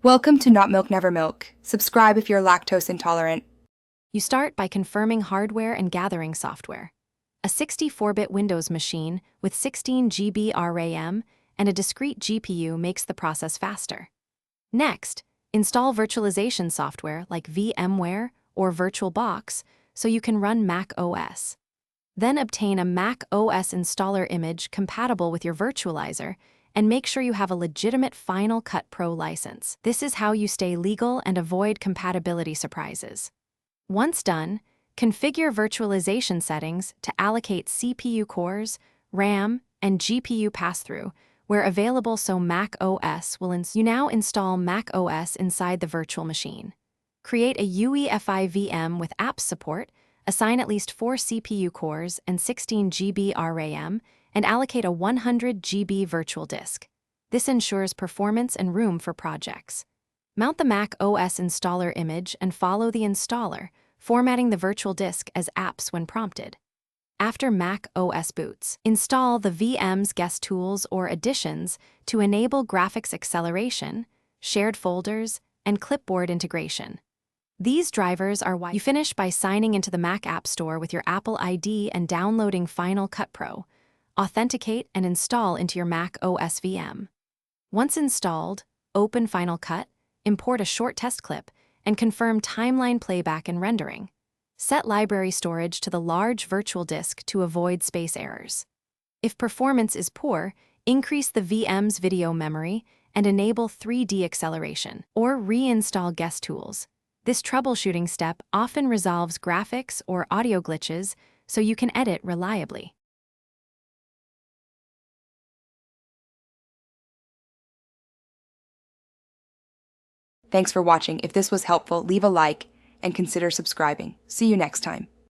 Welcome to Not Milk Never Milk. Subscribe if you're lactose intolerant. You start by confirming hardware and gathering software. A 64-bit Windows machine with 16 GB RAM and a discrete GPU makes the process faster. Next, install virtualization software like VMware or VirtualBox so you can run Mac OS. Then obtain a Mac OS installer image compatible with your virtualizer and make sure you have a legitimate Final Cut Pro license. This is how you stay legal and avoid compatibility surprises. Once done, configure virtualization settings to allocate CPU cores, RAM, and GPU pass-through where available so Mac OS will You now install Mac OS inside the virtual machine. Create a UEFI VM with apps support, assign at least 4 CPU cores and 16 GB RAM, and allocate a 100 GB virtual disk. This ensures performance and room for projects. Mount the Mac OS installer image and follow the installer, formatting the virtual disk as apps when prompted. After Mac OS boots, install the VM's guest tools or additions to enable graphics acceleration, shared folders, and clipboard integration. These drivers are why you finish by signing into the Mac App Store with your Apple ID and downloading Final Cut Pro. Authenticate and install into your Mac OS VM. Once installed, open Final Cut, import a short test clip, and confirm timeline playback and rendering. Set library storage to the large virtual disk to avoid space errors. If performance is poor, increase the VM's video memory and enable 3D acceleration, or reinstall guest tools. This troubleshooting step often resolves graphics or audio glitches so you can edit reliably. Thanks for watching. If this was helpful, leave a like and consider subscribing. See you next time.